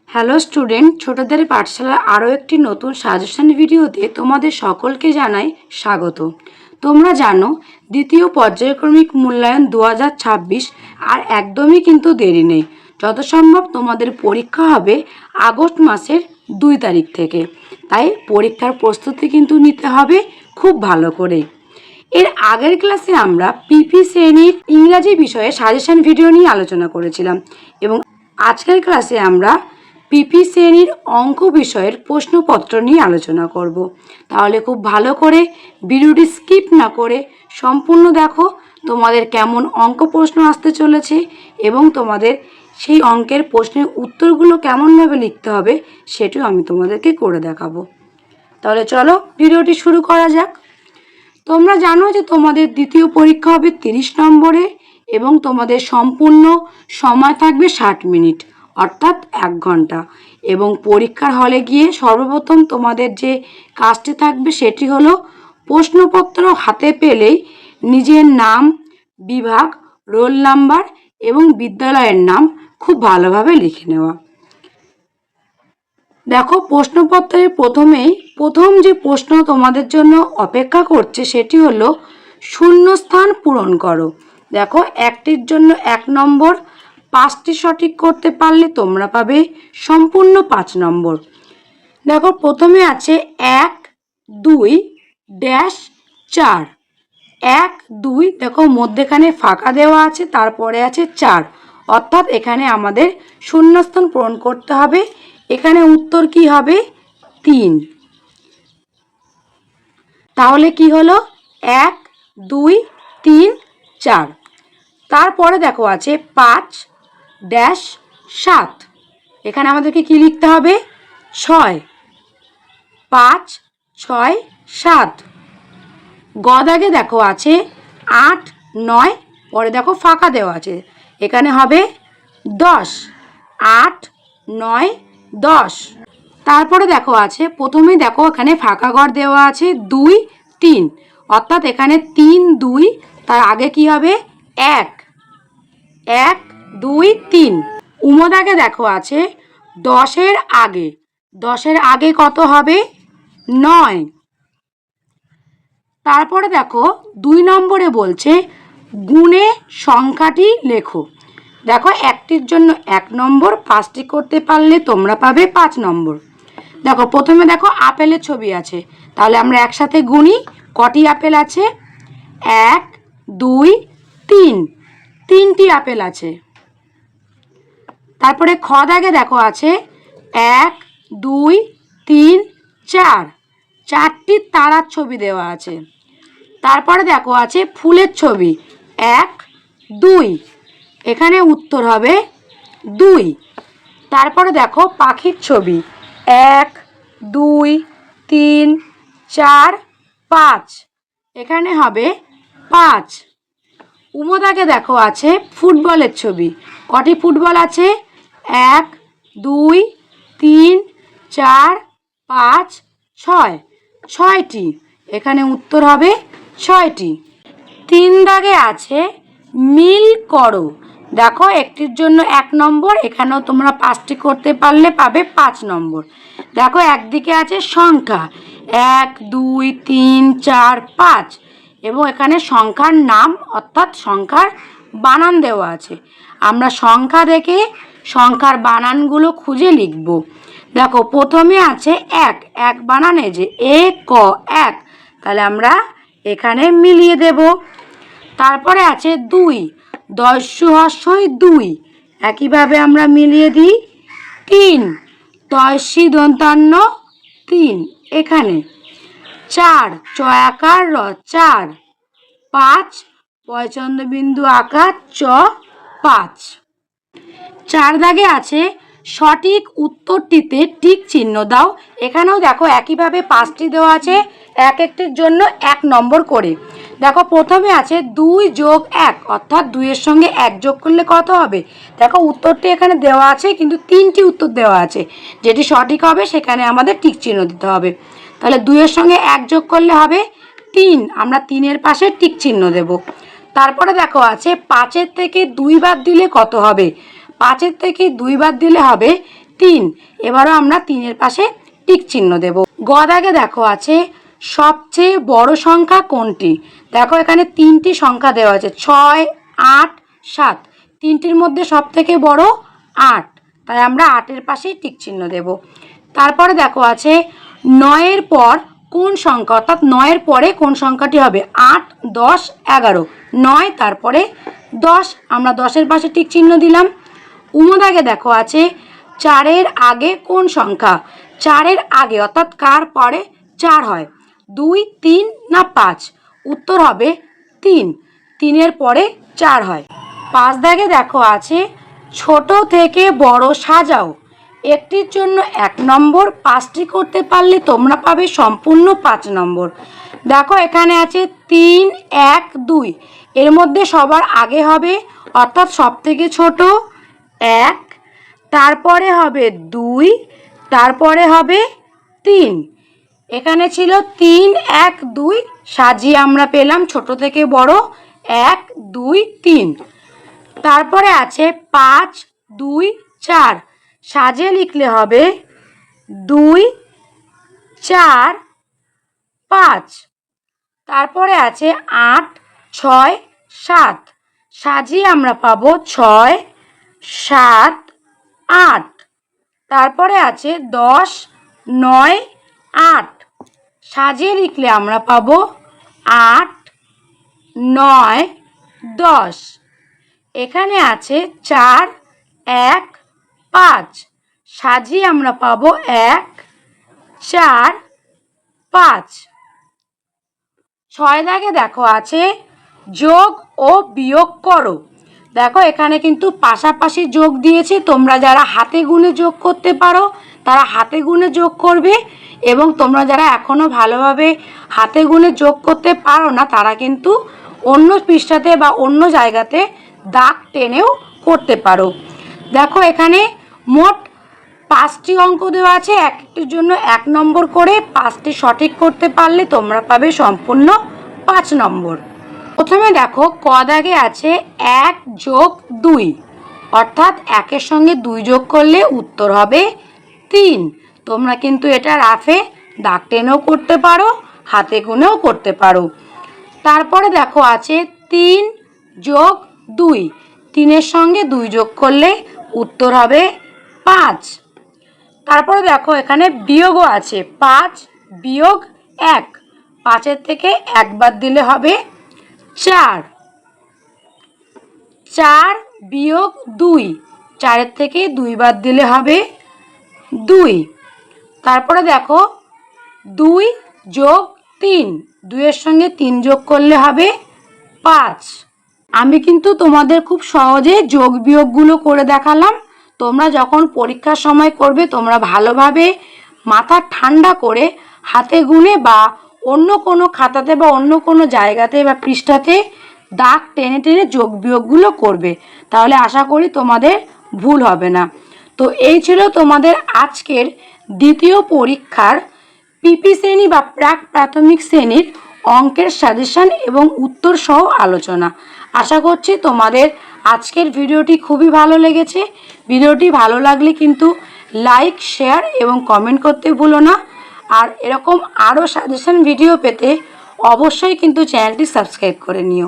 Hello student, ছোটদের পাঠশালার আরও একটি নতুন সাজেশন ভিডিওতে তোমাদের সকলকে জানাই স্বাগত। তোমরা জানো দ্বিতীয় পর্যায়ক্রমিক মূল্যায়ন 2026 আর একদমই কিন্তু দেরি নেই। যত সম্ভব তোমাদের পরীক্ষা হবে আগস্ট মাসের 2 তারিখ থেকে, তাই পরীক্ষার প্রস্তুতি কিন্তু নিতে হবে খুব ভালো করে। এর আগের ক্লাসে আমরা পিপি শ্রেণীর ইংরাজি বিষয়ে সাজেশন ভিডিও নিয়ে আলোচনা করেছিলাম এবং আজকের ক্লাসে আমরা পিপি শ্রেণীর অঙ্ক বিষয়ের প্রশ্নপত্র নিয়ে আলোচনা করব। তাহলে খুব ভালো করে ভিডিওটি স্কিপ না করে সম্পূর্ণ দেখো তোমাদের কেমন অঙ্ক প্রশ্ন আসতে চলেছে এবং তোমাদের সেই অঙ্কের প্রশ্নের উত্তরগুলো কেমনভাবে লিখতে হবে সেটিও আমি তোমাদেরকে করে দেখাবো। তাহলে চলো ভিডিওটি শুরু করা যাক। তোমরা জানো যে তোমাদের দ্বিতীয় পরীক্ষা হবে 30 নম্বরে এবং তোমাদের সম্পূর্ণ সময় থাকবে 60 মিনিট অর্থাৎ 1 ঘন্টা। এবং পরীক্ষার হলে গিয়ে সর্বপ্রথম তোমাদের যে কাজটি থাকবে সেটি হলো প্রশ্নপত্র হাতে পেলেই নিজের নাম, বিভাগ, রোল নাম্বার এবং বিদ্যালয়ের নাম খুব ভালোভাবে লিখে নেওয়া। দেখো প্রশ্নপত্রের প্রথম যে প্রশ্ন তোমাদের জন্য অপেক্ষা করছে সেটি হলো শূন্যস্থান পূরণ করো। দেখো একটির জন্য 1 নম্বর, 5টি সঠিক করতে পারলে তোমরা পাবে সম্পূর্ণ 5 নম্বর। দেখো প্রথমে আছে 1, 2, ড্যাশ 4। 1, 2 দেখো মধ্যেখানে ফাঁকা দেওয়া আছে, তারপরে আছে 4, অর্থাৎ এখানে আমাদের শূন্যস্থান পূরণ করতে হবে। এখানে উত্তর কি হবে? 3। তাহলে কি হলো? 1, 2, 3, 4। তারপরে দেখো আছে 5, ড্যাশ 7। এখানে আমাদেরকে কি লিখতে হবে? 6। 5, 6, 7। গ দাগে দেখো আছে 8, 9, পরে দেখো ফাঁকা দেওয়া আছে, এখানে হবে 10। 8, 9, 10। তারপরে দেখো আছে প্রথমে দেখো এখানে ফাঁকা ঘর দেওয়া আছে 2, 3, অর্থাৎ এখানে 3, 2, তার আগে কি হবে? 1। 1, 2, 3। উমদাগে দেখো আছে 10-এর আগে। 10-এর আগে কত হবে? 9। তারপরে দেখো 2 নম্বরে বলছে গুণে সংখ্যাটি লেখো। দেখো একটির জন্য 1 নম্বর, 5টি করতে পারলে তোমরা পাবে 5 নম্বর। দেখো প্রথমে দেখো আপেলের ছবি আছে, তাহলে আমরা একসাথে গুনি কটি আপেল আছে? 1, 2, 3, 3টি আপেল আছে। তারপরে খ দাগে দেখো আছে 1, 2, 3, 4, 4টি তারার ছবি দেওয়া আছে। তারপরে দেখো আছে ফুলের ছবি 1, 2, এখানে উত্তর হবে 2। তারপরে দেখো পাখির ছবি 1, 2, 3, 4, 5, এখানে হবে 5। উমদাগে দেখো আছে ফুটবলের ছবি, কটি ফুটবল আছে? 1, 2, 3, 4, 5, 6, 6টি, এখানে উত্তর হবে 6টি। 3 দাগে আছে মিল করো। দেখো একটির জন্য 1 নম্বর, এখানেও তোমরা 5টি করতে পারলে পাবে 5 নম্বর। দেখো একদিকে আছে সংখ্যা 1, 2, 3, 4, 5 এবং এখানে সংখ্যার নাম অর্থাৎ সংখ্যার বানান দেওয়া আছে। আমরা সংখ্যা দেখে সংখ্যার বানানগুলো খুঁজে লিখব। দেখো প্রথমে আছে 1 বানানে যে এ ক 1, তাহলে আমরা এখানে মিলিয়ে দেব। তারপরে আছে 2, দস্যু হস্যই 2, একইভাবে আমরা মিলিয়ে দিই। 3, তয়সী দন্তান্ন 3, এখানে 4, চয়াকার র 4, 5, পয়চন্দ্রবিন্দু আকার চ 5। 4 দাগে আছে সঠিক উত্তরটিতে টিক চিহ্ন দাও। এখানেও দেখো একইভাবে 5টি দেওয়া আছে, এক একটির জন্য 1 নম্বর করে। দেখো প্রথমে আছে 2 যোগ 1, অর্থাৎ 2 এর সঙ্গে 1 যোগ করলে কত হবে? দেখো উত্তরটি এখানে দেওয়া আছে কিন্তু 3টি উত্তর দেওয়া আছে, যেটি সঠিক হবে সেখানে আমাদের টিক চিহ্ন দিতে হবে। তাহলে 2 এর সঙ্গে 1 যোগ করলে হবে 3, আমরা 3-এর পাশে টিক চিহ্ন দেব। তারপরে দেখো আছে 5-এর থেকে 2 বাদ দিলে কত হবে? 5-এর থেকে 2 বাদ দিলে হবে 3। এবারও আমরা 3-এর পাশে টিক চিহ্ন দেব। গ দাগে দেখো আছে সবচেয়ে বড় সংখ্যা কোনটি। দেখো এখানে 3টি সংখ্যা দেওয়া আছে 6, 8, 7। 3টির মধ্যে সব থেকে বড় 8, তাই আমরা 8-এর পাশেই টিক চিহ্ন দেব। তারপরে দেখো আছে 9-এর পর কোন সংখ্যা, অর্থাৎ 9-এর পরে কোন সংখ্যাটি হবে। 8, 10, 11। 9 তারপরে 10, আমরা 10-এর পাশে টিক চিহ্ন দিলাম। উম দাগে দেখো আছে 4-এর আগে কোন সংখ্যা। 4-এর আগে অর্থাৎ কার পরে 4 হয়, 2, 3 না 5। উত্তর হবে 3। 3-এর পরে 4 হয়। 5 দাগে দেখো আছে ছোট থেকে বড় সাজাও। একটির জন্য 1 নম্বর, 5টি করতে পারলে তোমরা পাবে সম্পূর্ণ 5 নম্বর। দেখো এখানে আছে 3, 1, 2। এর মধ্যে সবার আগে হবে অর্থাৎ সব থেকে ছোট 1, তারপরে হবে 2, তারপরে হবে 3। এখানে ছিল 3, 1, 2, সাজিয়ে আমরা পেলাম ছোট থেকে বড় 1, 2, 3। তারপরে আছে 5, 2, 4। সাজিয়ে লিখলে হবে 2, 4, 5। তারপরে আছে 8, 6, 7। সাজিয়ে আমরা পাবো 6, 7, 8। তারপরে আছে 10, 9, 8। সাজিয়ে লিখলে আমরা পাবো 8, 9, 10। এখানে আছে 4, 1, 5। সাজিয়ে আমরা পাবো 1, 4, 5। 6 দাগে দেখো আছে যোগ ও বিয়োগ করো। দেখো এখানে কিন্তু পাশাপাশি যোগ দিয়েছে, তোমরা যারা হাতে গুনে যোগ করতে পারো তারা হাতে গুনে যোগ করবে, এবং তোমরা যারা এখনও ভালোভাবে হাতে গুনে যোগ করতে পারো না তারা কিন্তু অন্য পৃষ্ঠাতে বা অন্য জায়গাতে দাগ টেনেও করতে পারো। দেখো এখানে মোট 5টি অঙ্ক দেওয়া আছে, একটির জন্য 1 নম্বর করে। 5টি সঠিক করতে পারলে তোমরা পাবে সম্পূর্ণ 5 নম্বর। প্রথমে দেখো ক দাগে আছে 1 যোগ 2, অর্থাৎ 1-এর সঙ্গে 2 যোগ করলে উত্তর হবে 3। তোমরা কিন্তু এটা রাফে দাগ টেনেও করতে পারো, হাতে গুনেও করতে পারো। তারপরে দেখো আছে 3 যোগ 2, 3-এর সঙ্গে 2 যোগ করলে উত্তর হবে 5। তারপরে দেখো এখানে বিয়োগও আছে 5 বিয়োগ 1। 5-এর থেকে 1 বাদ দিলে হবে 4। 4 বিয়োগ 2, 4-এর থেকে 2 বাদ দিলে হবে 2। তারপরে দেখো 2 যোগ 3, 2-এর সঙ্গে 3 যোগ করলে হবে 5। আমি কিন্তু তোমাদের খুব সহজে যোগ বিয়োগগুলো করে দেখালাম। তোমরা যখন পরীক্ষার সময় করবে তোমরা ভালোভাবে মাথা ঠান্ডা করে হাতে গুনে বা অন্য কোনো খাতাতে বা অন্য কোনো জায়গাতে বা পৃষ্ঠাতে দাগ টেনে টেনে যোগ বিয়োগগুলো করবে, তাহলে আশা করি তোমাদের ভুল হবে না। তো এই ছিল তোমাদের আজকের দ্বিতীয় পরীক্ষার পিপি শ্রেণী বা প্রাক প্রাথমিক শ্রেণীর অঙ্কের সাজেশন এবং উত্তর সহ আলোচনা। আশা করছি তোমাদের আজকের ভিডিওটি খুবই ভালো লেগেছে। ভিডিওটি ভালো লাগলে কিন্তু লাইক, শেয়ার এবং কমেন্ট করতে ভুলো না। আর এরকম আরও সাজেশন ভিডিও পেতে অবশ্যই কিন্তু চ্যানেলটি সাবস্ক্রাইব করে নিও।